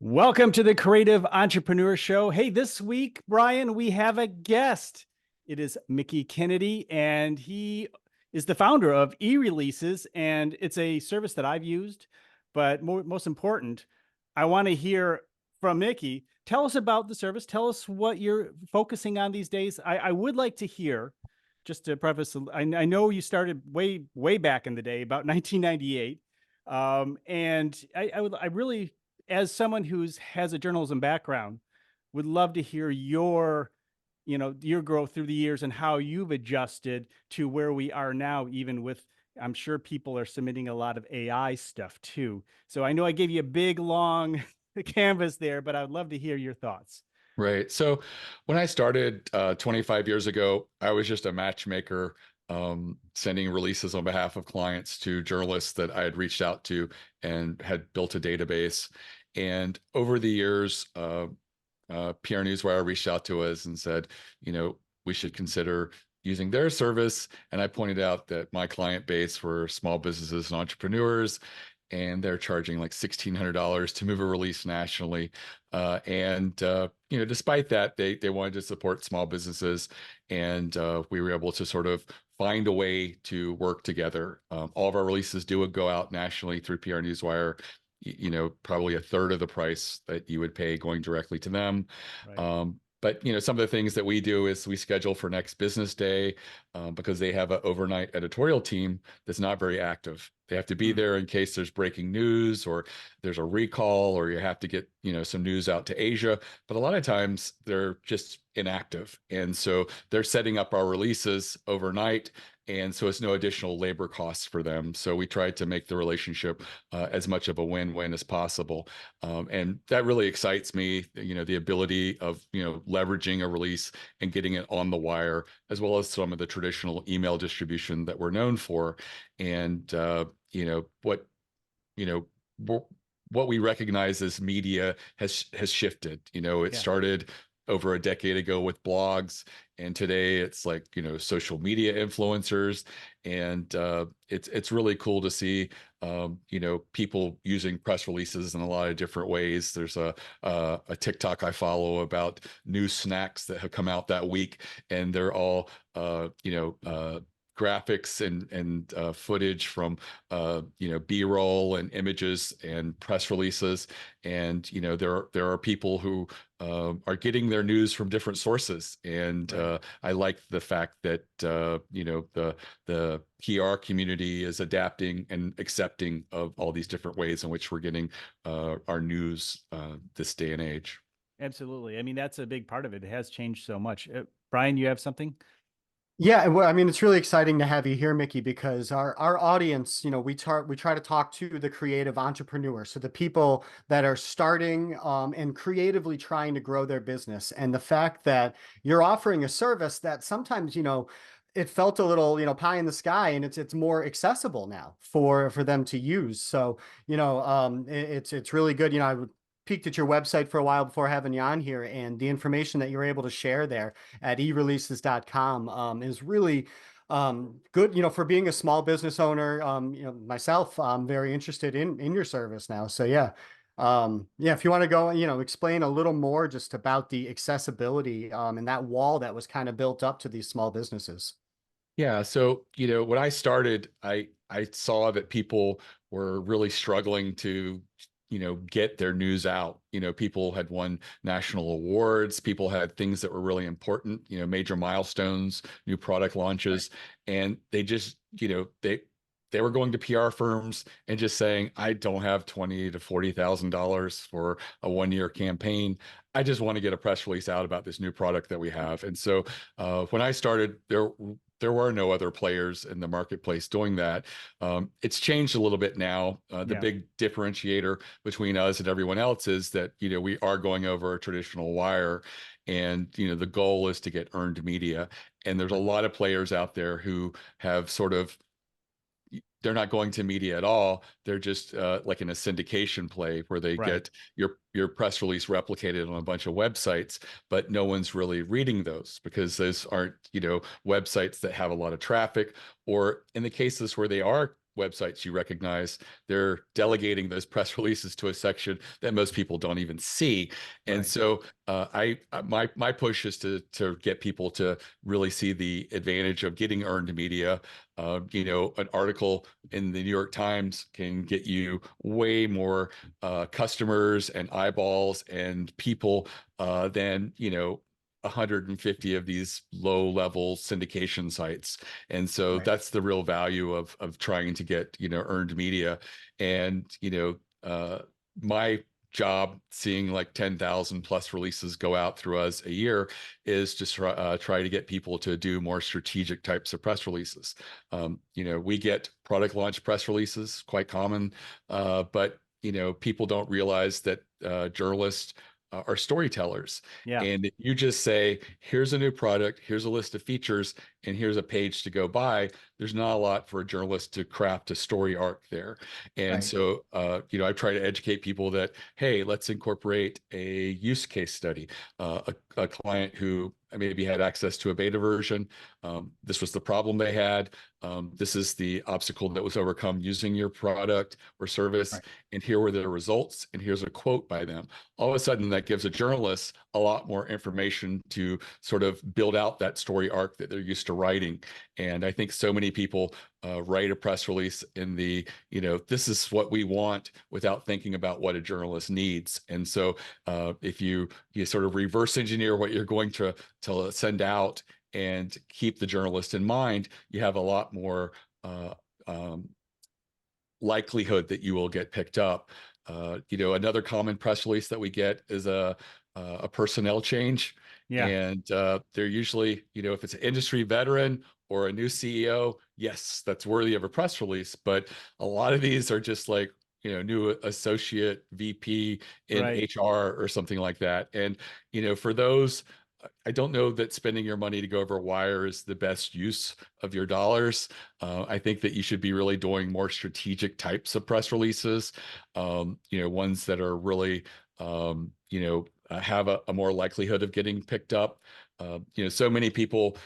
Welcome to the Creative Entrepreneur Show. Hey, this week, Bryon, we have a guest. It is Mickie Kennedy, and he is the founder of eReleases, and it's a service that I've used. But most important, I want to hear from Mickie. Tell us about the service. Tell us what you're focusing on these days. I would like to hear, just to preface, I know you started way back in the day, about 1998. And I really, as someone who's has a journalism background, would love to hear your growth through the years and how you've adjusted to where we are now, even with, I'm sure people are submitting a lot of AI stuff too. So I know I gave you a big, long canvas there, but I'd love to hear your thoughts. Right. So when I started 25 years ago, I was just a matchmaker, sending releases on behalf of clients to journalists that I had reached out to and had built a database. And over the years, PR Newswire reached out to us and said, we should consider using their service. And I pointed out that my client base were small businesses and entrepreneurs, and they're charging like $1,600 to move a release nationally. Despite that, they wanted to support small businesses, and we were able to sort of find a way to work together. All of our releases do go out nationally through PR Newswire. Probably a third of the price that you would pay going directly to them. Right. But some of the things that we do is we schedule for next business day, because they have an overnight editorial team that's not very active. They have to be Mm. there in case there's breaking news or there's a recall or you have to get some news out to Asia. But a lot of times they're just inactive, and so they're setting up our releases overnight. And so it's no additional labor costs for them. So we tried to make the relationship as much of a win-win as possible. And that really excites me, the ability of, leveraging a release and getting it on the wire, as well as some of the traditional email distribution that we're known for. And, what, you know, what we recognize as media has shifted. It Yeah. started over a decade ago with blogs, and today it's like social media influencers, and it's really cool to see people using press releases in a lot of different ways. There's a TikTok I follow about new snacks that have come out that week, and they're all graphics and footage from B-roll and images and press releases. And there are people who are getting their news from different sources. And Right. I like the fact that the PR community is adapting and accepting of all these different ways in which we're getting our news this day and age. Absolutely. I mean, that's a big part of it. It has changed so much. Bryon, you have something? Yeah, well, I mean, it's really exciting to have you here, Mickie, because our audience, we try to talk to the creative entrepreneur, so the people that are starting and creatively trying to grow their business. And the fact that you're offering a service that sometimes, it felt a little, pie in the sky, and it's more accessible now for them to use. So, it's really good. I peeked at your website for a while before having you on here, and the information that you're able to share there at ereleases.com is really good, for being a small business owner. Myself, I'm very interested in your service now. So yeah. Yeah, if you want to go, explain a little more just about the accessibility and that wall that was kind of built up to these small businesses. Yeah, so when I started, I saw that people were really struggling to get their news out. People had won national awards, people had things that were really important, major milestones, new product Right. launches, and they just, they were going to PR firms and just saying, I don't have 20 to $40,000 for a 1 year campaign. I just want to get a press release out about this new product that we have. And so when I started, there were no other players in the marketplace doing that. It's changed a little bit now. The Yeah. big differentiator between us and everyone else is that we are going over a traditional wire, and the goal is to get earned media. And there's a Right. lot of players out there who have sort of, they're not going to media at all. They're just like in a syndication play where they Right. get your press release replicated on a bunch of websites, but no one's really reading those because those aren't websites that have a lot of traffic. Or in the cases where they are websites you recognize, they're delegating those press releases to a section that most people don't even see. And Right. so my push is to get people to really see the advantage of getting earned media. An article in the New York Times can get you way more customers and eyeballs and people than 150 of these low-level syndication sites. And so Right. that's the real value of trying to get earned media. And my job, seeing like 10,000 plus releases go out through us a year, is just try to get people to do more strategic types of press releases. We get product launch press releases, quite common, but people don't realize that journalists are storytellers. Yeah. And if you just say, here's a new product, here's a list of features, and here's a page to go by, there's not a lot for a journalist to craft a story arc there. And Right. so, I try to educate people that, hey, let's incorporate a use case study. A client who maybe had access to a beta version. This was the problem they had. This is the obstacle that was overcome using your product or service. Right. And here were the results. And here's a quote by them. All of a sudden, that gives a journalist a lot more information to sort of build out that story arc that they're used to writing. And I think so many people write a press release in the, this is what we want, without thinking about what a journalist needs. And so if you sort of reverse engineer what you're going to send out and keep the journalist in mind, you have a lot more likelihood that you will get picked up. Another common press release that we get is a personnel change. Yeah. And they're usually, if it's an industry veteran or a new CEO, yes, that's worthy of a press release. But a lot of these are just like, new associate VP in Right. HR or something like that. And, for those, I don't know that spending your money to go over wire is the best use of your dollars. I think that you should be really doing more strategic types of press releases, ones that are really, have a more likelihood of getting picked up. So many people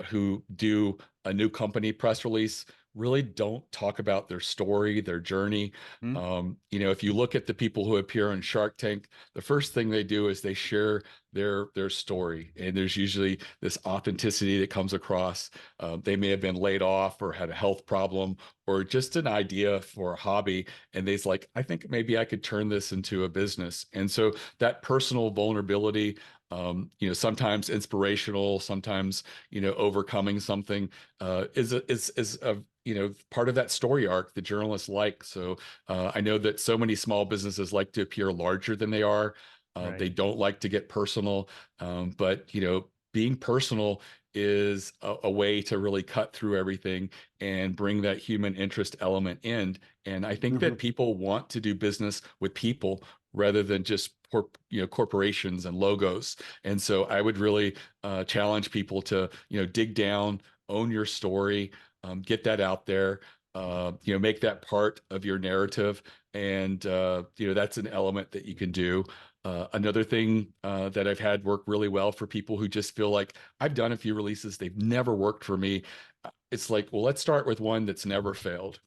who do a new company press release really don't talk about their story, their journey. If you look at the people who appear on Shark Tank, the first thing they do is they share their story, and there's usually this authenticity that comes across. They may have been laid off or had a health problem or just an idea for a hobby, and they's like, I think maybe I could turn this into a business. And so that personal vulnerability, sometimes inspirational, sometimes overcoming something, is a part of that story arc the journalists like. So I know that so many small businesses like to appear larger than they are. Right. They don't like to get personal, but being personal is a way to really cut through everything and bring that human interest element in. And I think that people want to do business with people rather than just corporations and logos. And so I would really challenge people to dig down, own your story, get that out there, make that part of your narrative. And that's an element that you can do. Another thing that I've had work really well for people who just feel like, I've done a few releases, they've never worked for me. It's like, well, let's start with one that's never failed.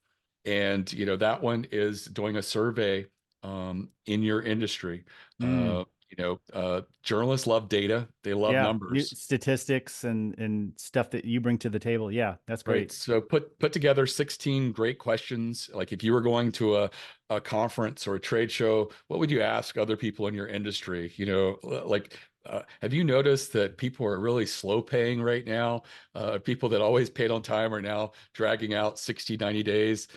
And that one is doing a survey in your industry. Journalists love data. They love numbers. Statistics and stuff that you bring to the table. Yeah, that's Right. great. So put together 16 great questions. Like if you were going to a conference or a trade show, what would you ask other people in your industry? Have you noticed that people are really slow paying right now? People that always paid on time are now dragging out 60, 90 days.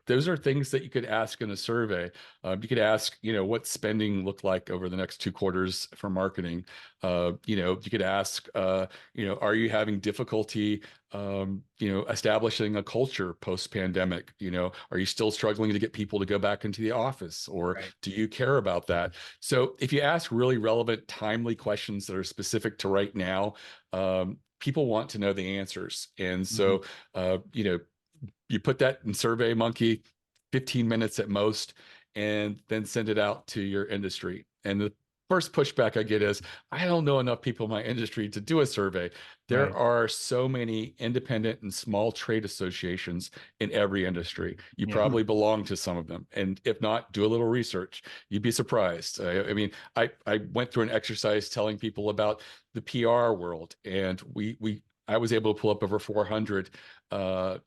Those are things that you could ask in a survey. You could ask, what spending looked like over the next 2 quarters for marketing. You could ask, are you having difficulty establishing a culture post-pandemic? Are you still struggling to get people to go back into the office, or do you care about that? So if you ask really relevant, timely questions that are specific to right now, people want to know the answers. And so, you put that in SurveyMonkey, 15 minutes at most, and then send it out to your industry. And the first pushback I get is, I don't know enough people in my industry to do a survey. There Right. are so many independent and small trade associations in every industry. You Yeah. probably belong to some of them. And if not, do a little research. You'd be surprised. I mean, I went through an exercise telling people about the PR world, and I was able to pull up over 400 of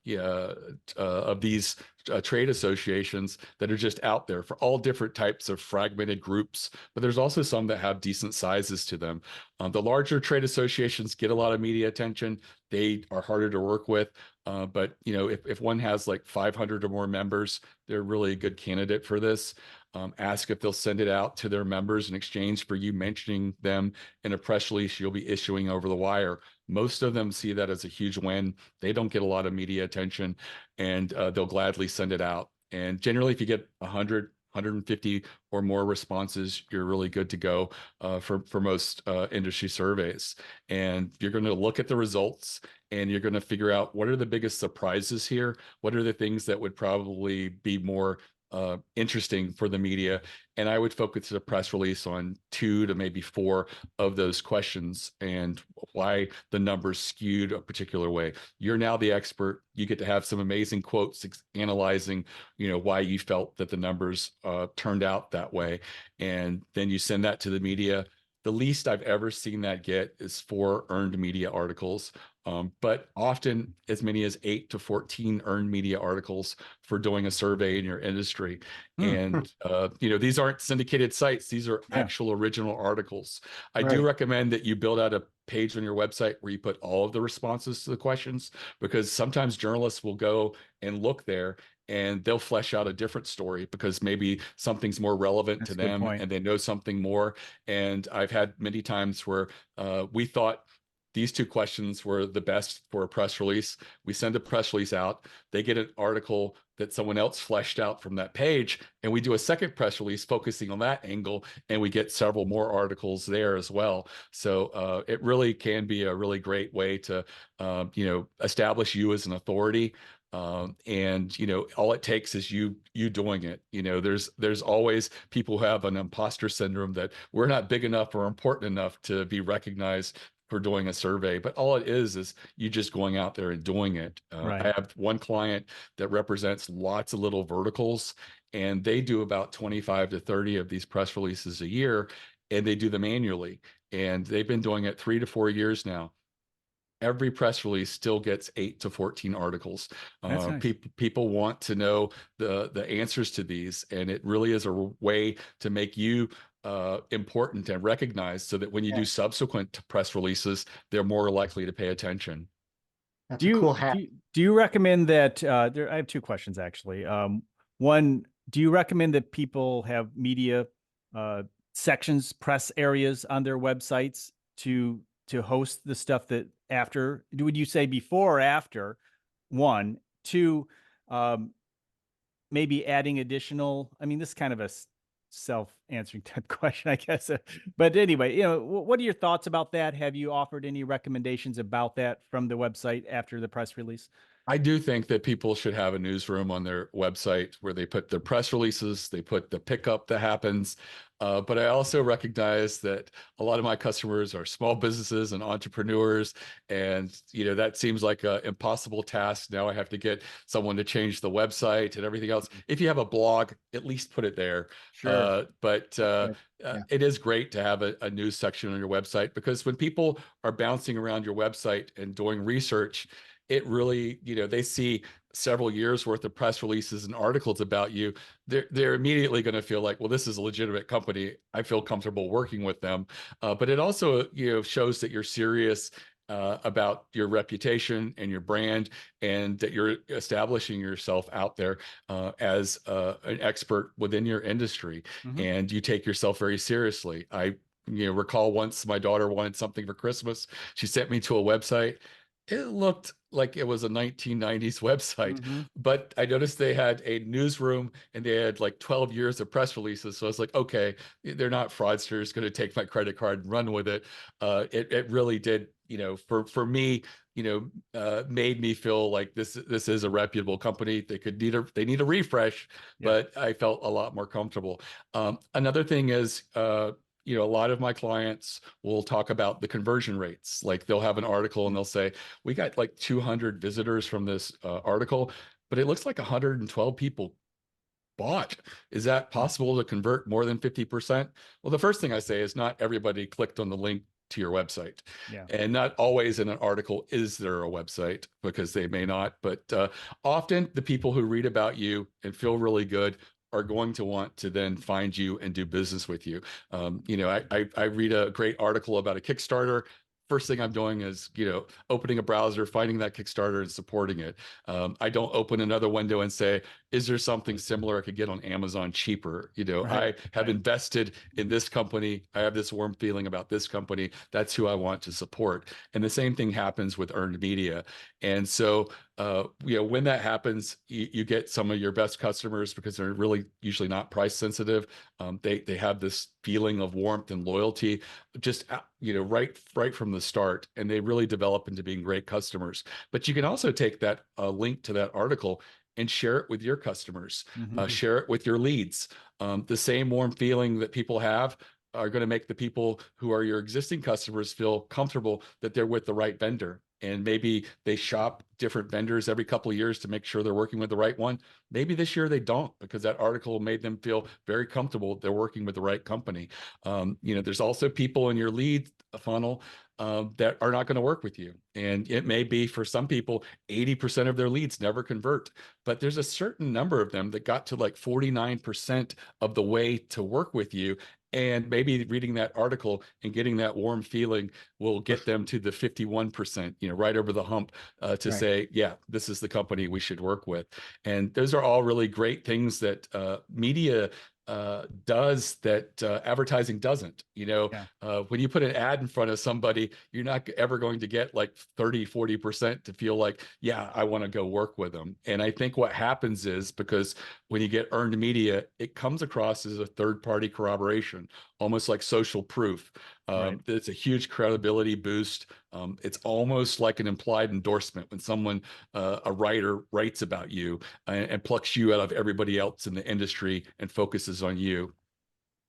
these trade associations that are just out there for all different types of fragmented groups, but there's also some that have decent sizes to them. The larger trade associations get a lot of media attention. They are harder to work with, but if one has like 500 or more members, they're really a good candidate for this. Ask if they'll send it out to their members in exchange for you mentioning them in a press release you'll be issuing over the wire. Most of them see that as a huge win. They don't get a lot of media attention, and they'll gladly send it out. And generally, if you get 100, 150 or more responses, you're really good to go for most industry surveys. And you're going to look at the results, and you're going to figure out what are the biggest surprises here. What are the things that would probably be more interesting for the media, and I would focus the press release on 2 to maybe 4 of those questions and why the numbers skewed a particular way. You're now the expert. You get to have some amazing quotes analyzing, why you felt that the numbers turned out that way, and then you send that to the media. The least I've ever seen that get is 4 earned media articles, but often as many as 8 to 14 earned media articles for doing a survey in your industry. And, these aren't syndicated sites. These are actual original articles. I do recommend that you build out a page on your website where you put all of the responses to the questions, because sometimes journalists will go and look there and they'll flesh out a different story because maybe something's more relevant to them and they know something more. And I've had many times where we thought these 2 questions were the best for a press release. We send a press release out. They get an article that someone else fleshed out from that page, and we do a second press release focusing on that angle, and we get several more articles there as well. So it really can be a really great way to, establish you as an authority. And all it takes is you doing it. There's always people who have an imposter syndrome that we're not big enough or important enough to be recognized for doing a survey, but all it is you just going out there and doing it. I have one client that represents lots of little verticals, and they do about 25 to 30 of these press releases a year, and they do them annually, and they've been doing it 3 to 4 years now. Every press release still gets 8 to 14 articles. Nice. People want to know the answers to these, and it really is a way to make you important and recognized, so that when you do subsequent press releases, they're more likely to pay attention. That's a cool hack. Do you recommend that I have 2 questions actually. One, do you recommend that people have media sections, press areas on their websites to host the stuff that after? Would you say before or after? 1, 2, maybe adding additional, I mean, this is kind of a self-answering type question, I guess. But anyway, what are your thoughts about that? Have you offered any recommendations about that from the website after the press release? I do think that people should have a newsroom on their website where they put their press releases, they put the pickup that happens. But I also recognize that a lot of my customers are small businesses and entrepreneurs, and that seems like an impossible task. Now I have to get someone to change the website and everything else. If you have a blog, at least put it there. Sure. It is great to have a news section on your website, because when people are bouncing around your website and doing research, it really, they see several years worth of press releases and articles about you. They're immediately going to feel like, well, this is a legitimate company. I feel comfortable working with them. But it also, shows that you're serious about your reputation and your brand, and that you're establishing yourself out there as an expert within your industry, and you take yourself very seriously. I recall once my daughter wanted something for Christmas. She sent me to a website. It looked like it was a 1990s website, but I noticed they had a newsroom and they had like 12 years of press releases. So I was like, okay, they're not fraudsters going to take my credit card and run with it. It really did, for me, made me feel like this is a reputable company. They need a refresh, but I felt a lot more comfortable. Another thing is, a lot of my clients will talk about the conversion rates. Like they'll have an article and they'll say, we got like 200 visitors from this article, but it looks like 112 people bought. Is that possible to convert more than 50%? Well, the first thing I say is not everybody clicked on the link to your website. Yeah. And not always in an article is there a website, because they may not. But often the people who read about you and feel really good are going to want to then find you and do business with you. I read a great article about a Kickstarter. First thing I'm doing is, opening a browser, finding that Kickstarter and supporting it. I don't open another window and say, is there something similar I could get on Amazon cheaper? I have invested in this company. I have this warm feeling about this company. That's who I want to support. And the same thing happens with earned media. And so, when that happens, you get some of your best customers because they're really usually not price sensitive. They have this feeling of warmth and loyalty, just right from the start, and they really develop into being great customers. But you can also take that link to that article and share it with your customers, share it with your leads. The same warm feeling that people have are going to make the people who are your existing customers feel comfortable that they're with the right vendor. And maybe they shop different vendors every couple of years to make sure they're working with the right one. Maybe this year they don't, because that article made them feel very comfortable they're working with the right company. There's also people in your lead funnel that are not going to work with you. And it may be, for some people, 80% of their leads never convert, but there's a certain number of them that got to like 49% of the way to work with you. And maybe reading that article and getting that warm feeling will get them to the 51%, right over the hump to say, yeah, this is the company we should work with. And those are all really great things that media does that advertising doesn't. When you put an ad in front of somebody, you're not ever going to get like 30-40% to feel like, yeah, I want to go work with them. And I think what happens is, because when you get earned media, it comes across as a third-party corroboration, almost like social proof. It's a huge credibility boost. It's almost like an implied endorsement when someone, a writer, writes about you and plucks you out of everybody else in the industry and focuses on you.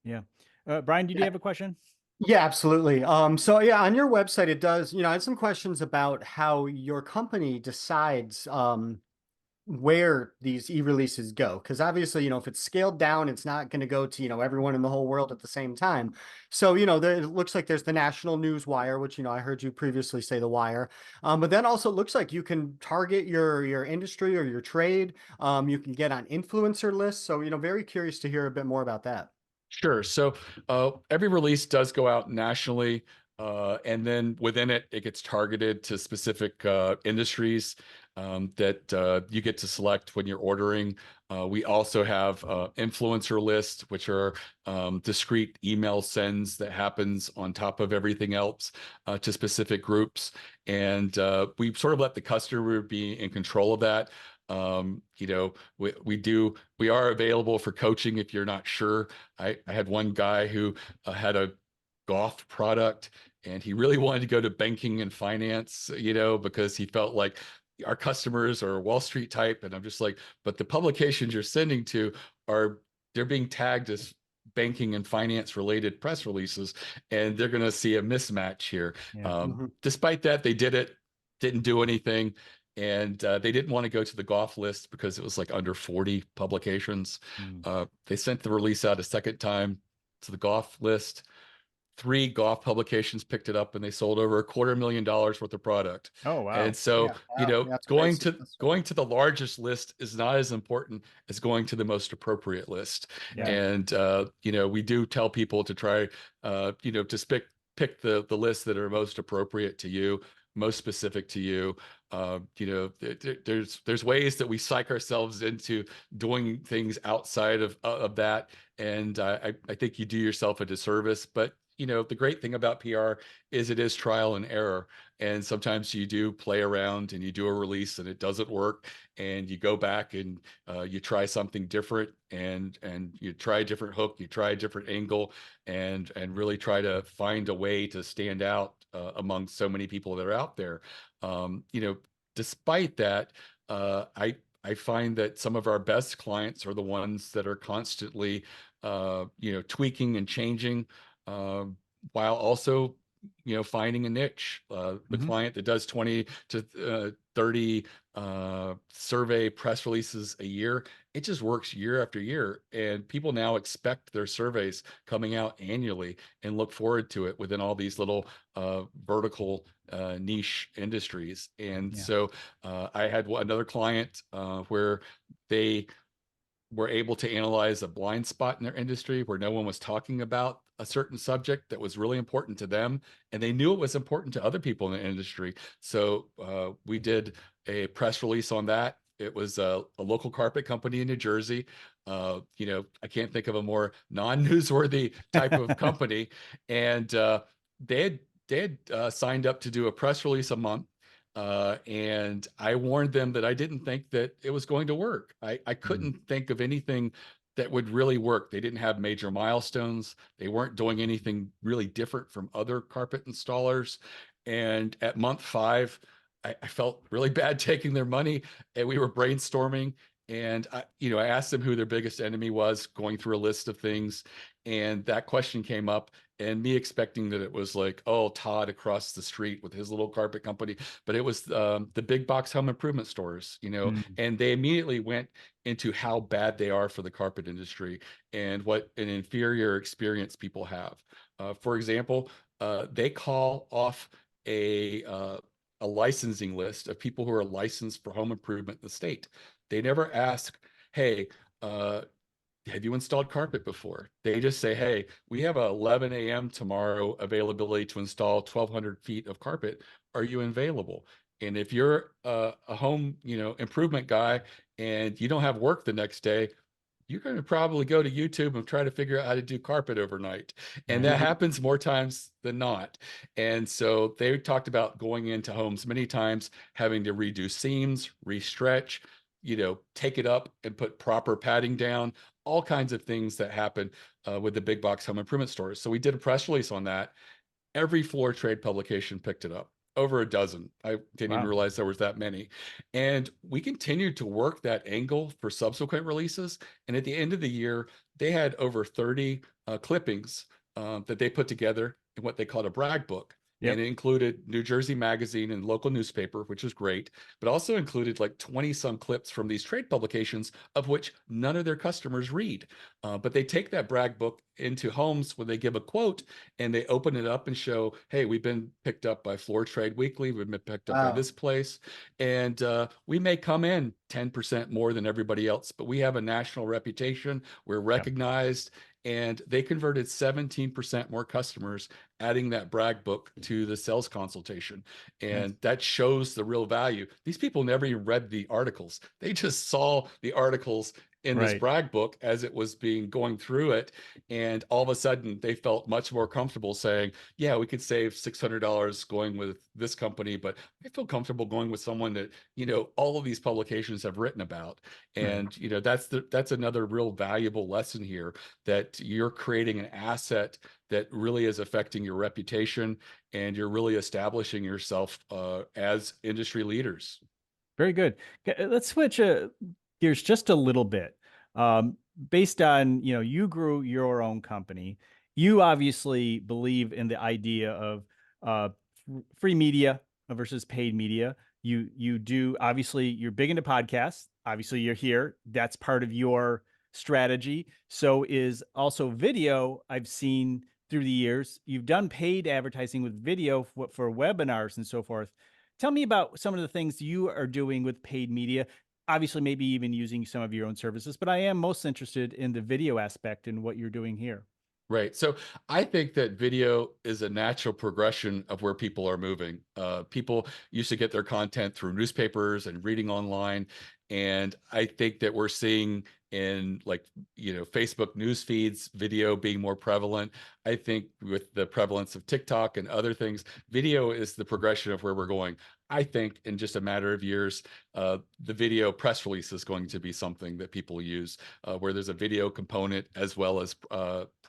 Yeah. Bryon, did you have a question? Yeah, absolutely. So yeah, on your website, it does, I had some questions about how your company decides, where these e-releases go, because obviously, if it's scaled down, it's not going to go to everyone in the whole world at the same time. So it looks like there's the national news wire, which I heard you previously say the wire, but then also it looks like you can target your industry or your trade. You can get on influencer lists. So very curious to hear a bit more about that. Sure. So every release does go out nationally, and then within it, it gets targeted to specific industries that you get to select when you're ordering. We also have influencer lists, which are discrete email sends that happens on top of everything else to specific groups. And we sort of let the customer be in control of that. We are available for coaching if you're not sure. I had one guy who had a golf product, and he really wanted to go to banking and finance, because he felt like our customers are Wall Street type. And I'm just like, but the publications you're sending to they're being tagged as banking and finance related press releases, and they're going to see a mismatch here. Yeah. Despite that, they didn't do anything. And they didn't want to go to the golf list because it was like under 40 publications. They sent the release out a second time to the golf list. 3 golf publications picked it up, and they sold over $250,000 worth of product. Oh, wow. And so, That's going great. to the largest list is not as important as going to the most appropriate list. Yeah. And we do tell people to try, to pick the lists that are most appropriate to you, most specific to you. There's ways that we psych ourselves into doing things outside of that, and I think you do yourself a disservice. But the great thing about PR is it is trial and error, and sometimes you do play around and you do a release and it doesn't work, and you go back and you try something different, and you try a different hook, you try a different angle, and really try to find a way to stand out among so many people that are out there. Despite that, I find that some of our best clients are the ones that are constantly, tweaking and changing. while also, finding a niche. The client that does 20 to 30 survey press releases a year, it just works year after year. And people now expect their surveys coming out annually and look forward to it within all these little vertical niche industries. And Yeah. so I had another client where they were able to analyze a blind spot in their industry where no one was talking about a certain subject that was really important to them, and they knew it was important to other people in the industry. So we did a press release on that. It was a local carpet company in New Jersey. I can't think of a more non-newsworthy type of company, and they had signed up to do a press release a month. And I warned them that I didn't think that it was going to work. I couldn't think of anything that would really work. They didn't have major milestones. They weren't doing anything really different from other carpet installers. And at month 5, I felt really bad taking their money, and we were brainstorming. And I asked them who their biggest enemy was, going through a list of things, and that question came up. And me expecting that it was like, oh, Todd across the street with his little carpet company, but it was the big box home improvement stores, and they immediately went into how bad they are for the carpet industry and what an inferior experience people have. For example, they call off a licensing list of people who are licensed for home improvement in the state. They never ask, hey, have you installed carpet before? They just say, hey, we have a 11 a.m. tomorrow availability to install 1,200 feet of carpet. Are you available? And if you're a home, improvement guy and you don't have work the next day, you're going to probably go to YouTube and try to figure out how to do carpet overnight. And that happens more times than not. And so they talked about going into homes many times, having to redo seams, restretch, take it up and put proper padding down, all kinds of things that happen with the big box home improvement stores. So we did a press release on that. Every floor trade publication picked it up, over a dozen. I didn't even realize there was that many. And we continued to work that angle for subsequent releases. And at the end of the year, they had over 30 clippings that they put together in what they called a brag book. Yep. And it included New Jersey Magazine and local newspaper, which was great, but also included like 20 some clips from these trade publications, of which none of their customers read. But they take that brag book into homes where they give a quote and they open it up and show, hey, we've been picked up by Floor Trade Weekly. We've been picked up by this place. And we may come in 10% more than everybody else, but we have a national reputation. We're recognized. And they converted 17% more customers, adding that brag book to the sales consultation. And that shows the real value. These people never even read the articles. They just saw the articles in this brag book as it was going through it. And all of a sudden they felt much more comfortable saying, yeah, we could save $600 going with this company, but I feel comfortable going with someone that, all of these publications have written about. And, that's another real valuable lesson here, that you're creating an asset that really is affecting your reputation, and you're really establishing yourself as industry leaders. Very good. Let's switch gears just a little bit. Based on, you grew your own company. You obviously believe in the idea of free media versus paid media. You do, obviously, you're big into podcasts. Obviously, you're here. That's part of your strategy. So is also video. I've seen through the years, you've done paid advertising with video for webinars and so forth. Tell me about some of the things you are doing with paid media. Obviously, maybe even using some of your own services, but I am most interested in the video aspect and what you're doing here. Right. So I think that video is a natural progression of where people are moving. People used to get their content through newspapers and reading online. And I think that we're seeing in Facebook news feeds, video being more prevalent. I think with the prevalence of TikTok and other things, video is the progression of where we're going. I think in just a matter of years, the video press release is going to be something that people use, where there's a video component as well as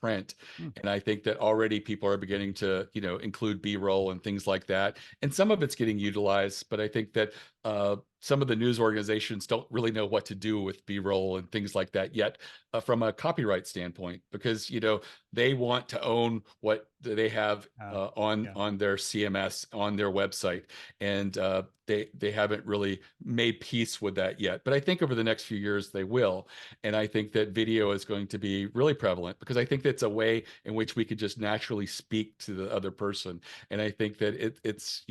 print. And I think that already people are beginning to, include B-roll and things like that. And some of it's getting utilized, but I think that some of the news organizations don't really know what to do with B-roll and things like that yet. from a copyright standpoint, because they want to own what they have Yeah. on their CMS, on their website, and they haven't really made peace with that yet. But I think over the next few years they will, and I think that video is going to be really prevalent, because I think that's a way in which we could just naturally speak to the other person, and I think that it's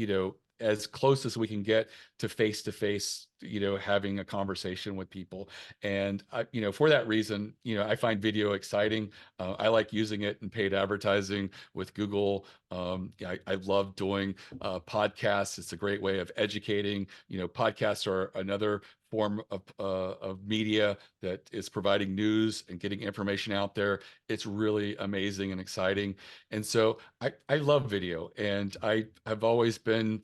as close as we can get to face, having a conversation with people. And for that reason, I find video exciting. I like using it in paid advertising with Google. I love doing podcasts. It's a great way of educating. Podcasts are another form of media that is providing news and getting information out there. It's really amazing and exciting. And so I love video, and I have always been,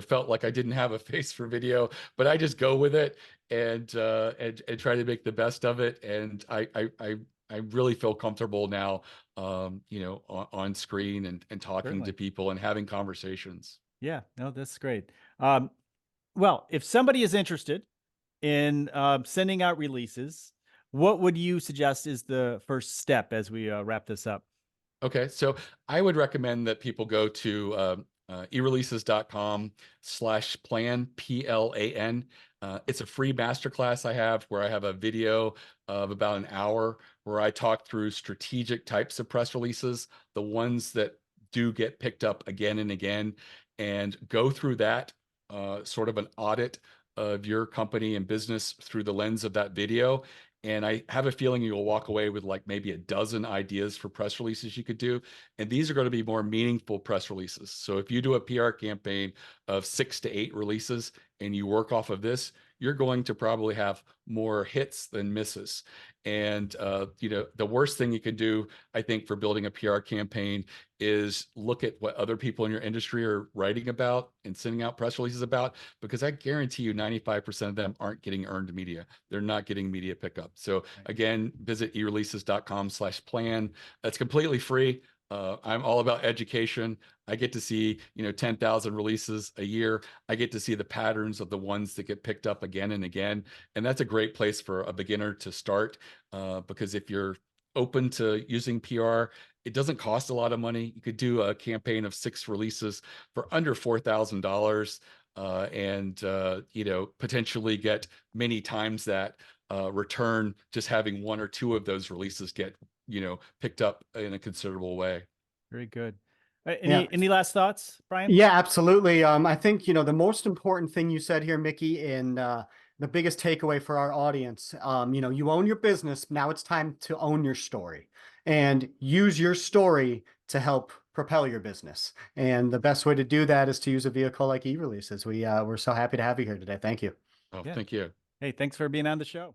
felt like I didn't have a face for video, but I just go with it and try to make the best of it. And I really feel comfortable now, on screen and talking Certainly. to people and having conversations. Yeah, no, that's great. Well, if somebody is interested in sending out releases, what would you suggest is the first step as we wrap this up? Okay, so I would recommend that people go to ereleases.com/plan, PLAN. It's a free masterclass I have, where I have a video of about an hour where I talk through strategic types of press releases, the ones that do get picked up again and again, and go through that sort of an audit of your company and business through the lens of that video. And I have a feeling you'll walk away with like maybe a dozen ideas for press releases you could do. And these are going to be more meaningful press releases. So if you do a PR campaign of 6 to 8 releases and you work off of this, you're going to probably have more hits than misses. And the worst thing you can do, I think, for building a PR campaign is look at what other people in your industry are writing about and sending out press releases about, because I guarantee you 95% of them aren't getting earned media. They're not getting media pickup. So again, visit ereleases.com/plan. That's completely free. I'm all about education. I get to see, 10,000 releases a year. I get to see the patterns of the ones that get picked up again and again. And that's a great place for a beginner to start, because if you're open to using PR, it doesn't cost a lot of money. You could do a campaign of 6 releases for under $4,000, and potentially get many times that return, just having 1 or 2 of those releases get picked up in a considerable way. Very good. Yeah. Any last thoughts, Bryon? Yeah, absolutely. I think, the most important thing you said here, Mickie, and the biggest takeaway for our audience, you own your business. Now it's time to own your story and use your story to help propel your business. And the best way to do that is to use a vehicle like eReleases. We're so happy to have you here today. Thank you. Oh, Yeah. thank you. Hey, thanks for being on the show.